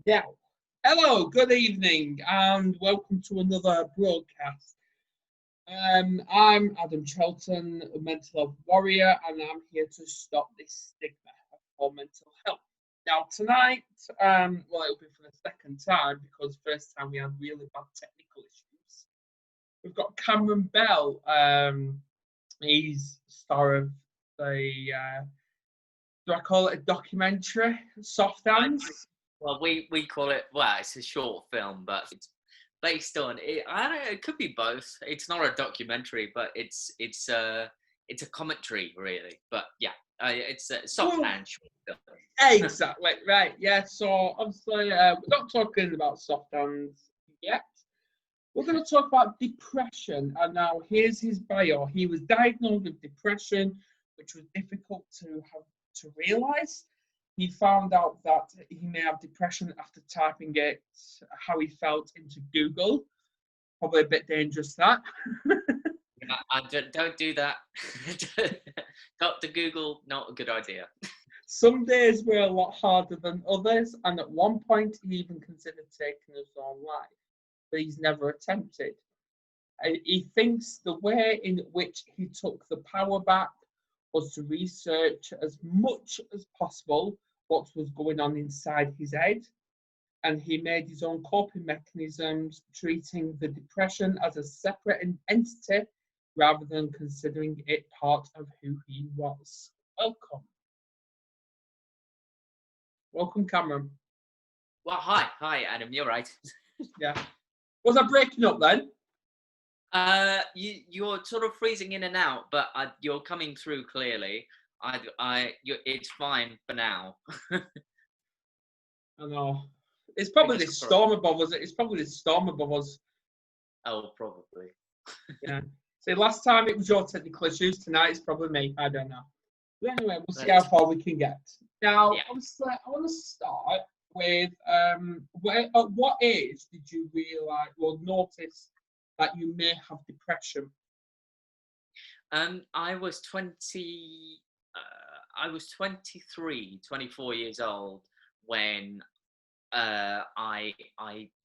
Yeah. Hello, good evening, and welcome to another broadcast. I'm Adam Chelton, a mental health warrior, and I'm here to stop this stigma of poor mental health. Now, tonight, it'll be for the second time because first time we had really bad technical issues. We've got Cameron Bell. He's star of the do I call it a documentary? Soft I, Hands. well, we call it. Well, it's a short film, but it's based on. I don't know. It could be both. It's not a documentary, but it's a commentary, really. But yeah, it's a soft Well, hand short film. exactly right. Yeah. So obviously, we're not talking about soft hands yet. We're going to talk about depression. And now here's his bio. He was diagnosed with depression, which was difficult to have to realise. He found out that he may have depression after typing it how he felt into Google. Probably a bit dangerous that. Yeah, don't do that. Dr. Google, not a good idea. Some days were a lot harder than others, and at one point he even considered taking his own life, but he's never attempted. He thinks the way in which he took the power back was to research as much as possible what was going on inside his head, and he made his own coping mechanisms, treating the depression as a separate entity rather than considering it part of who he was. Welcome. Welcome, Cameron. Well, hi, Adam. You're right. Yeah. Was I breaking up then? You're sort of freezing in and out, but you're coming through clearly. It's fine for now. I know. It's probably Fingers this crossed. storm above us. It's probably this storm above us. Oh, probably. Yeah. See, last time it was your technical issues. Tonight it's probably me. I don't know. But anyway, we'll see how far we can get. Now, Yeah. obviously, I want to start with at what age did you realise or notice that you may have depression? I was 20. I was 23, 24 years old when I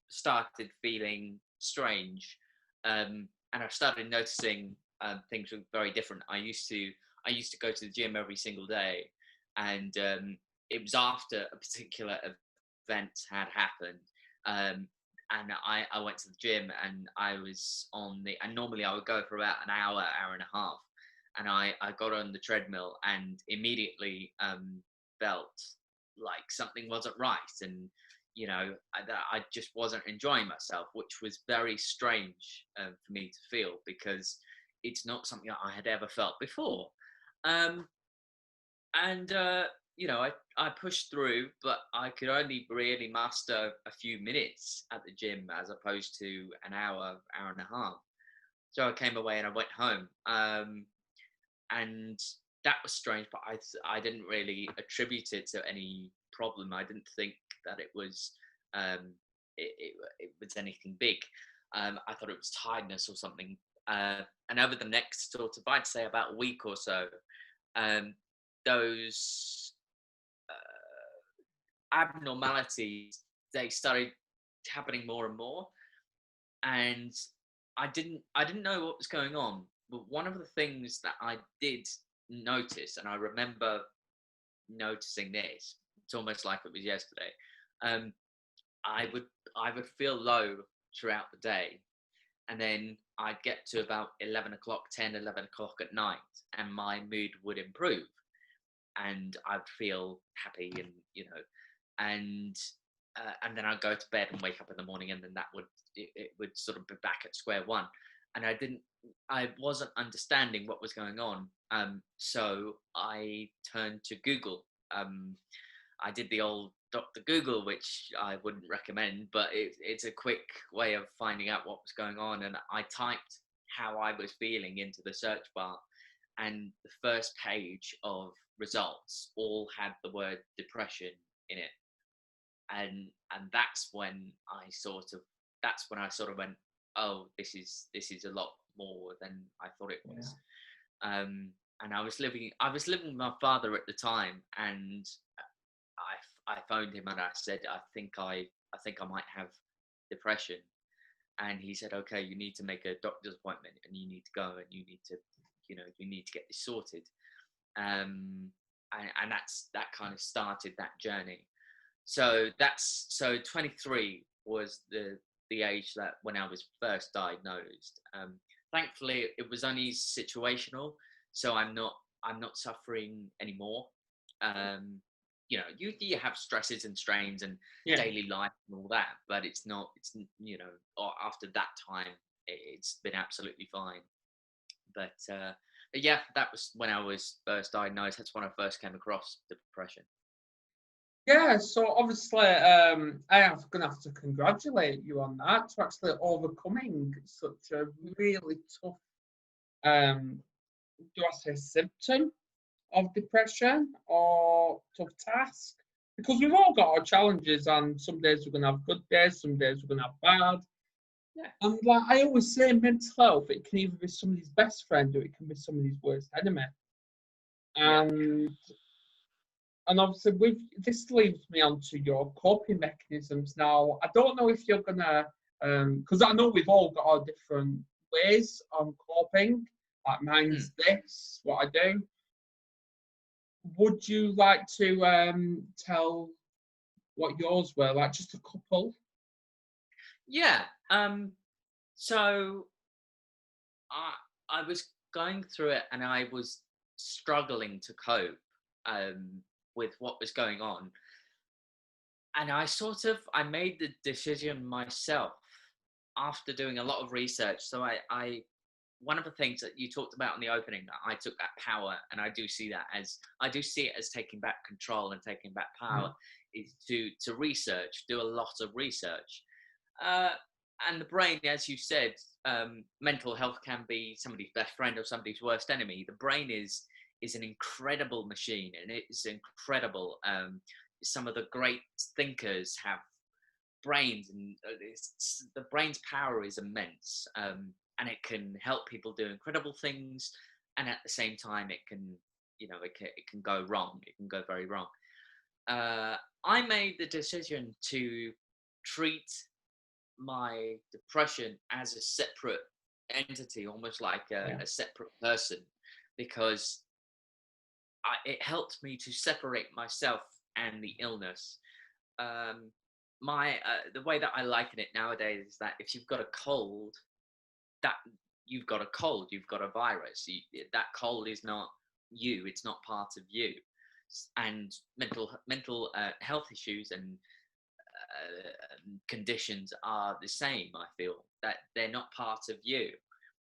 started feeling strange, and I started noticing things were very different. I used to go to the gym every single day, and it was after a particular event had happened. And I went to the gym, and and normally I would go for about an hour, hour and a half, and I got on the treadmill and immediately felt like something wasn't right, and I just wasn't enjoying myself, which was very strange for me to feel, because it's not something that I had ever felt before. Um, and I pushed through, but I could only really muster a few minutes at the gym as opposed to an hour, hour and a half. So I came away and I went home, and that was strange. But I didn't really attribute it to any problem. I didn't think that it was it was anything big. I thought it was tiredness or something. And over the next sort of, I'd say about a week or so, um, those abnormalities, they started happening more and more, and I didn't know what was going on. But one of the things that I did notice, and I remember noticing this, it's almost like it was yesterday. Um, I would feel low throughout the day, and then I'd get to about 11 o'clock, 10, 11 o'clock at night, and my mood would improve, and I'd feel happy, and and and then I'd go to bed and wake up in the morning, and then it would sort of be back at square one, and I wasn't understanding what was going on, so I turned to Google. I did the old Dr. Google, which I wouldn't recommend, but it's a quick way of finding out what was going on. And I typed how I was feeling into the search bar, and the first page of results all had the word depression in it. And that's when I sort of went, oh, this is a lot more than I thought it was. And I was living with my father at the time, and I phoned him and I said, I think I might have depression. And he said, okay, you need to make a doctor's appointment and you need to go and you need to, you need to get this sorted. And that kind of started that journey. So 23 was the age that when I was first diagnosed. Thankfully, it was only situational, so I'm not suffering anymore. You have stresses and strains and Yeah. daily life and all that, but it's after that time, it's been absolutely fine. But yeah, that was when I was first diagnosed. That's when I first came across depression. Yeah, so obviously, I am going to have to congratulate you on that, to actually overcoming such a really tough, do I say symptom of depression or tough task? Because we've all got our challenges, and some days we're going to have good days, some days we're going to have bad. Yeah. And like I always say, mental health, it can either be somebody's best friend or it can be somebody's worst enemy. Yeah. And obviously, with this leads me on to your coping mechanisms. Now, I don't know if you're gonna, because I know we've all got our different ways on coping. Like mine's this, what I do. Would you like to tell what yours were? Like just a couple. Yeah. So I was going through it and I was struggling to cope with what was going on. And I made the decision myself after doing a lot of research. So one of the things that you talked about in the opening, that I took that power, and I do see it as taking back control and taking back power, is to research, do a lot of research. And the brain, as you said, mental health can be somebody's best friend or somebody's worst enemy. The brain is an incredible machine, and it's incredible. Some of the great thinkers have brains, and the brain's power is immense, and it can help people do incredible things. And at the same time, it can go wrong. It can go very wrong. I made the decision to treat my depression as a separate entity, almost like a separate person, because it helped me to separate myself and the illness. The way that I liken it nowadays is that if you've got a cold, that you've got a cold, you've got a virus. That cold is not you; it's not part of you. And mental health issues and conditions are the same. I feel that they're not part of you;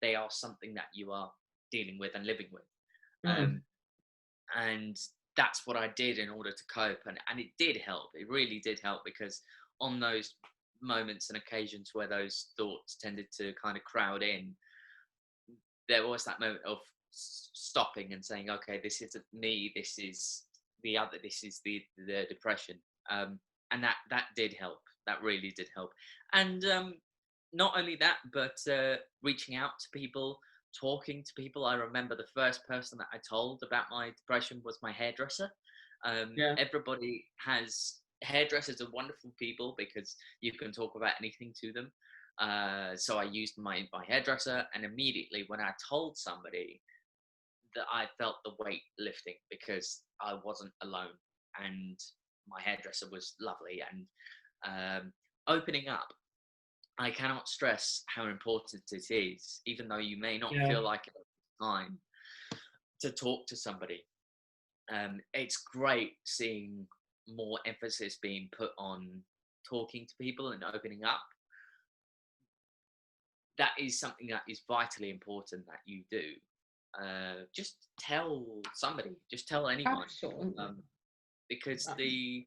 they are something that you are dealing with and living with. And that's what I did in order to cope, and it did help. It really did help, because on those moments and occasions where those thoughts tended to kind of crowd in, there was that moment of stopping and saying, okay, this isn't me, this is the other, this is the depression. And that did help. That really did help. And not only that, but reaching out to people, talking to people. I remember the first person that I told about my depression was my hairdresser. Everybody has hairdressers are wonderful people because you can talk about anything to them. So I used my hairdresser, and immediately when I told somebody, that I felt the weight lifting, because I wasn't alone, and my hairdresser was lovely. And opening up, I cannot stress how important it is, even though you may not feel like it at the time, to talk to somebody. It's great seeing more emphasis being put on talking to people and opening up. That is something that is vitally important that you do. Just tell somebody, just tell anyone. Absolutely. Because the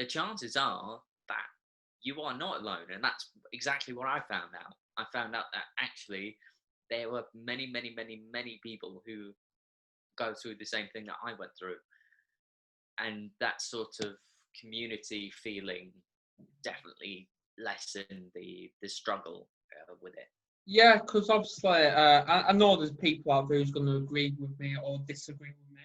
chances are that you are not alone, and that's exactly what I found out. I found out that actually there were many, many, many, many people who go through the same thing that I went through, and that sort of community feeling definitely lessened the struggle with it. Yeah, because obviously, I know there's people out there who's going to agree with me or disagree with me.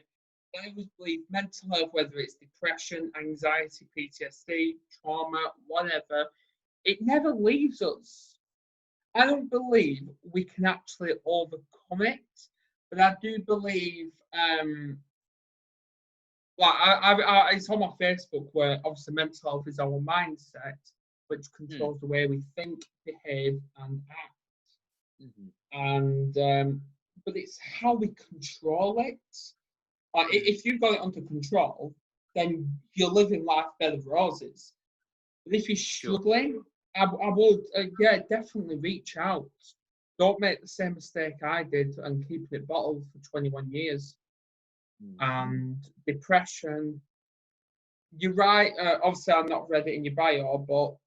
I always believe mental health, whether it's depression, anxiety, PTSD, trauma, whatever, it never leaves us. I don't believe we can actually overcome it, but I do believe, it's on my Facebook where obviously mental health is our mindset, which Mm. controls the way we think, behave, and act. Mhm. And but it's how we control it. Mm. If you've got it under control, then you're living life bed of roses. But if you're Sure. struggling, I would, yeah, definitely reach out. Don't make the same mistake I did and keeping it bottled for 21 years. Mm. And depression, you're right. Obviously, I've not read it in your bio, but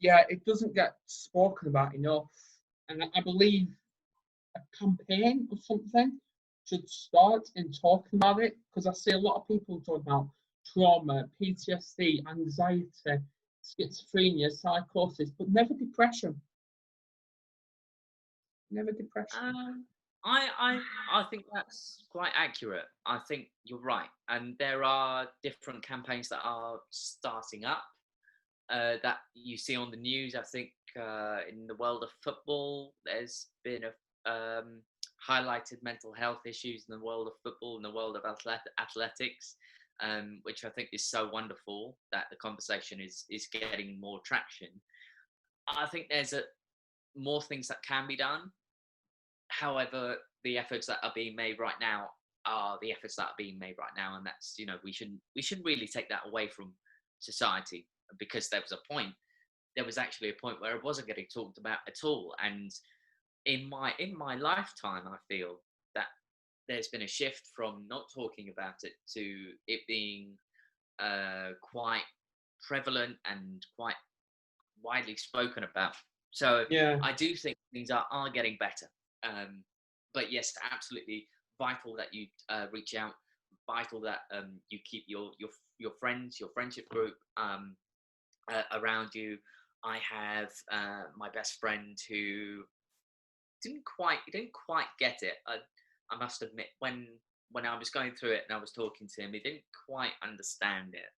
yeah, it doesn't get spoken about enough. And I believe a campaign or something should start in talking about it because I see a lot of people talking about trauma, PTSD, anxiety, schizophrenia, psychosis, but never depression. Never depression. Um, I think that's quite accurate. I think you're right, and there are different campaigns that are starting up that you see on the news. I think in the world of football, there's been a highlighted mental health issues in the world of football, in the world of athletics, which I think is so wonderful that the conversation is getting more traction. I think there's a more things that can be done. However, the efforts that are being made right now are the efforts that are being made right now, and that's, we shouldn't really take that away from society, because there was actually a point where it wasn't getting talked about at all. And in my lifetime, I feel that there's been a shift from not talking about it to it being quite prevalent and quite widely spoken about. So Yeah, I do think things are getting better. Um, but yes, absolutely vital that you reach out. Vital that you keep your friends, your friendship group around you. I have my best friend who didn't quite get it. I must admit, when I was going through it and I was talking to him, he didn't quite understand it,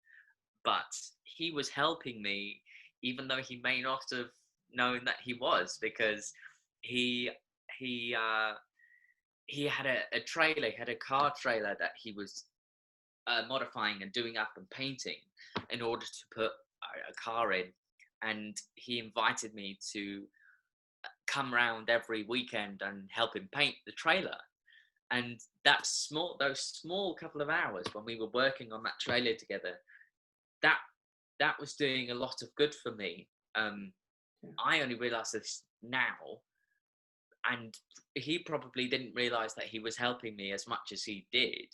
but he was helping me, even though he may not have known that he was, because he he uh, he had a trailer, he had a car trailer that he was modifying and doing up and painting in order to put a car in, and he invited me to come round every weekend and help him paint the trailer. And those small couple of hours when we were working on that trailer together, that that was doing a lot of good for me. Um, yeah, I only realised this now, and he probably didn't realise that he was helping me as much as he did.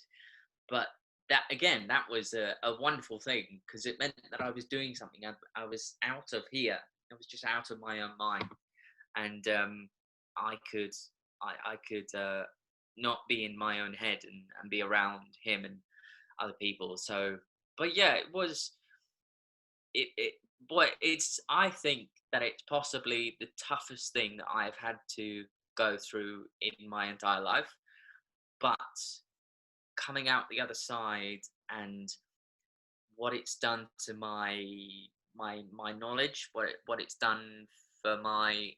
But that again, that was a wonderful thing, because it meant that I was doing something. I was out of here. I was just out of my own mind, and I could I could not be in my own head, and be around him and other people. So, but yeah, it boy, it's I think that it's possibly the toughest thing that I've had to go through in my entire life. But coming out the other side, and what it's done to my knowledge, what it's done for my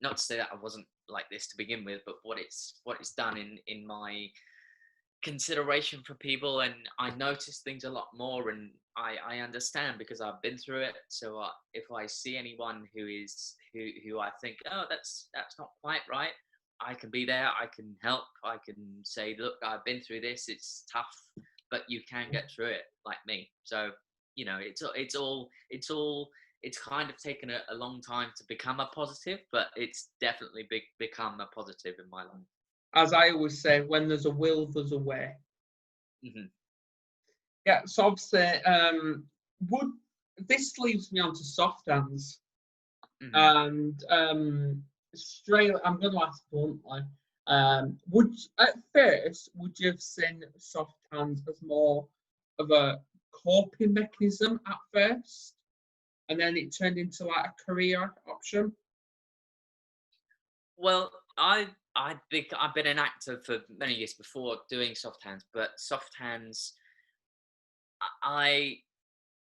not to say that I wasn't like this to begin with, but what it's done in my consideration for people, and I notice things a lot more, and I understand because I've been through it. So if I see anyone who I think, oh, that's not quite right, I can be there, I can help, I can say, look, I've been through this, it's tough, but you can get through it like me. So it's kind of taken a long time to become a positive, but it's definitely become a positive in my life. as I always say, when there's a will, there's a way. Hmm. Yeah, so obviously, would this leads me on to soft hands, Hmm. and straight. I'm going to ask bluntly. Would at first would you have seen soft hands as more of a coping mechanism at first, and then it turned into like a career option? Well, I think I've been an actor for many years before doing soft hands, but soft hands, I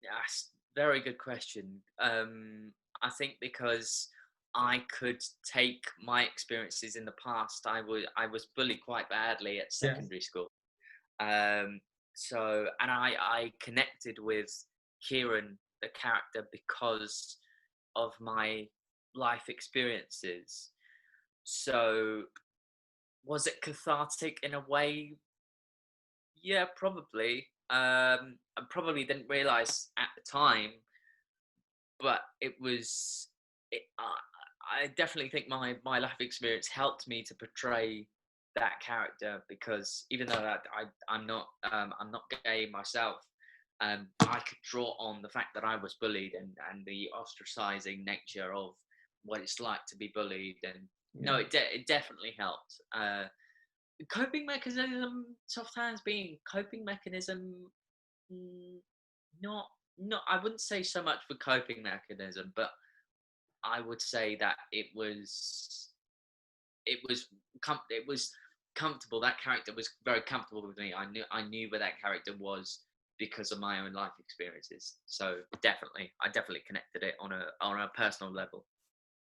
yes, very good question. I think because I could take my experiences in the past. I was bullied quite badly at Yes. secondary school. Um, so and I connected with Kieran, the character, because of my life experiences. So was it cathartic in a way? Yeah, probably. I probably didn't realize at the time, but it was. I definitely think my life experience helped me to portray that character, because even though I'm not gay myself, I could draw on the fact that I was bullied, and the ostracizing nature of what it's like to be bullied, and no, Yeah. it definitely helped. Coping mechanism, soft hands being coping mechanism, mm, not not I wouldn't say so much for coping mechanism, but I would say that it was comfortable. That character was very comfortable with me. I knew where that character was because of my own life experiences. So I definitely connected it on a personal level.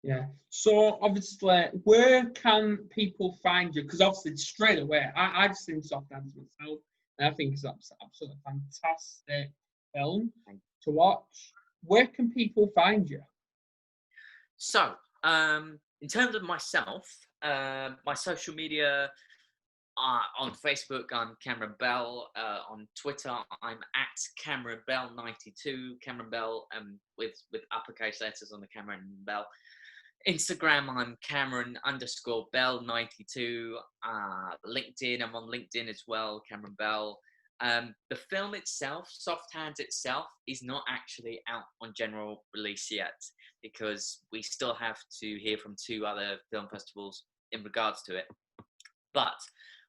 Yeah. So obviously, where can people find you? Because obviously, straight away, I've seen Soft Hands myself, and I think it's absolutely fantastic film And to watch. Where can people find you? so, in terms of myself, my social media, on Facebook, I'm Cameron Bell. On Twitter, I'm at Cameron Bell 92. Cameron Bell, with uppercase letters on the Cameron Bell. Instagram, I'm Cameron underscore Bell 92. LinkedIn, I'm on LinkedIn as well, Cameron Bell. The film itself, Soft Hands itself, is not actually out on general release yet, because we still have to hear from 2 other film festivals in regards to it. But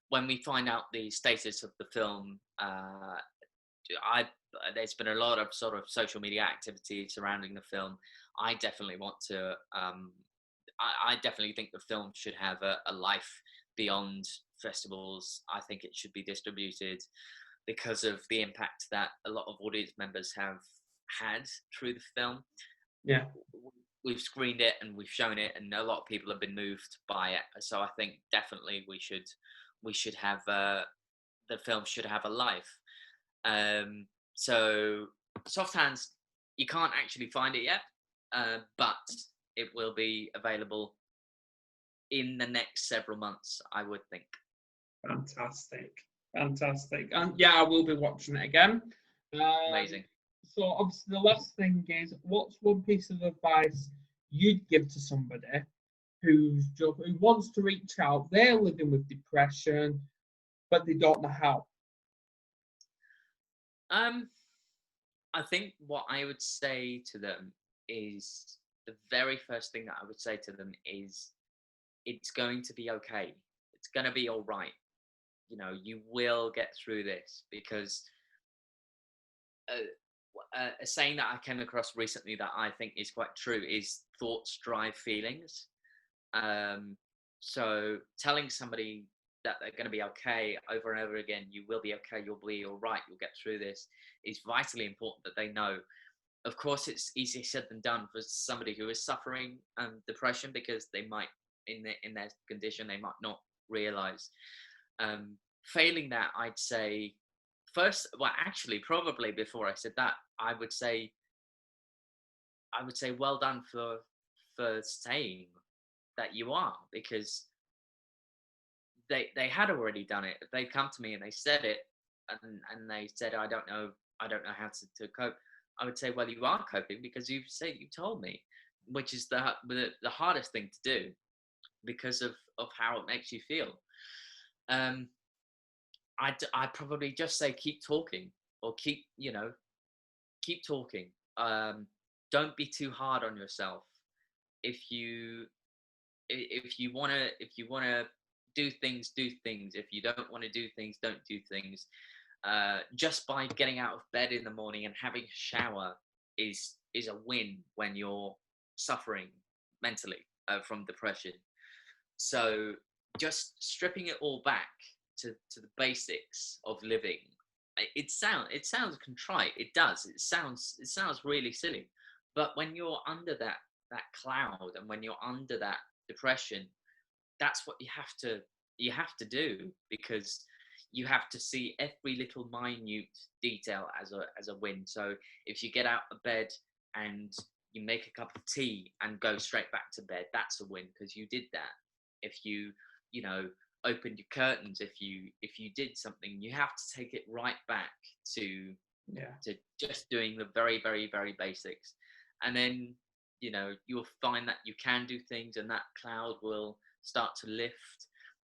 when we find out the status of the film, I there's been a lot of sort of social media activity surrounding the film. I definitely want to. I definitely think the film should have a life beyond festivals. I think it should be distributed, because of the impact that a lot of audience members have had through the film. Yeah. We've screened it and we've shown it, and a lot of people have been moved by it. So I think definitely we should have the film should have a life. So Soft Hands, you can't actually find it yet, but it will be available in the next several months, I would think. Fantastic. Fantastic. And yeah, I will be watching it again. Amazing. So obviously the last thing is, what's one piece of advice you'd give to somebody who wants to reach out? They're living with depression, but they don't know how. Um, I think what I would say to them is, the very first thing that I would say to them is, it's going to be okay. It's going to be all right. You will get through this, because a saying that I came across recently that I think is quite true is, thoughts drive feelings. Um, so telling somebody that they're going to be okay over and over again, you will be okay, you'll be all right, you'll get through this, is vitally important that they know. Of course, it's easier said than done for somebody who is suffering depression, because they might, in their condition, they might not realize. Failing that, I'd say, first, well, actually, probably before I said that, I would say well done for saying that you are, because they had already done it. If they'd come to me and they said it, and they said, I don't know how to cope, I would say, well, you are coping, because you told me, which is the hardest thing to do, because of how it makes you feel. um I'd probably just say, keep talking, or keep talking. Don't be too hard on yourself. If you want to do things. If you don't want to do things, don't do things. Just by getting out of bed in the morning and having a shower is a win when you're suffering mentally from depression. So just stripping it all back to the basics of living. It sounds contrite. It does. It sounds really silly. But when you're under that cloud, and when you're under that depression, that's what you have to do, because you have to see every little minute detail as a win. So if you get out of bed and you make a cup of tea and go straight back to bed, that's a win, because you did that. If you know, opened your curtains, if you did something, you have to take it right back to just doing the very, very, very basics. And then, you know, you'll find that you can do things, and that cloud will start to lift.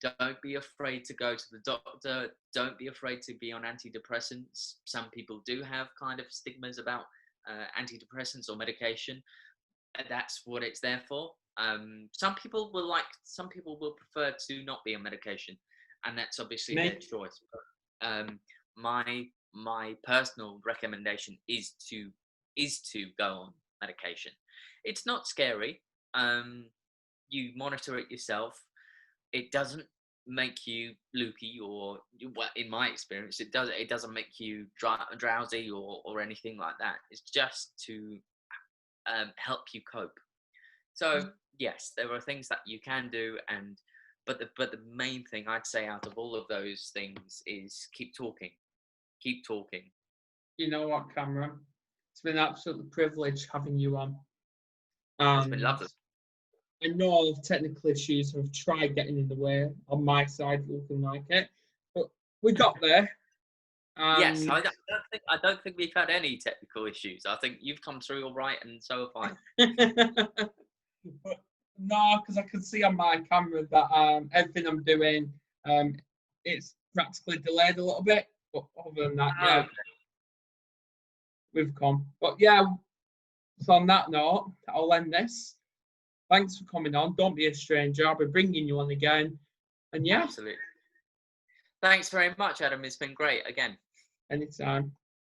Don't be afraid to go to the doctor. Don't be afraid to be on antidepressants. Some people do have kind of stigmas about antidepressants or medication. That's what it's there for. Some people will prefer to not be on medication, and that's obviously their choice. But my personal recommendation is to go on medication. It's not scary. You monitor it yourself. It doesn't make you loopy, or, well, in my experience, it doesn't make you drowsy or anything like that. It's just to help you cope. So yes, there are things that you can do, but the main thing I'd say out of all of those things is keep talking. You know what, Cameron? It's been an absolute privilege having you on. It's been lovely. I know technical issues have tried getting in the way on my side, looking like it, but we got there. Yes, I don't think we've had any technical issues. I think you've come through all right, and so have I. But no, because I can see on my camera that everything I'm doing, it's practically delayed a little bit. But other than that, yeah, we've come. But yeah, so on that note, I'll end this. Thanks for coming on. Don't be a stranger. I'll be bringing you on again. And yeah, absolutely. Thanks very much, Adam. It's been great again. Anytime.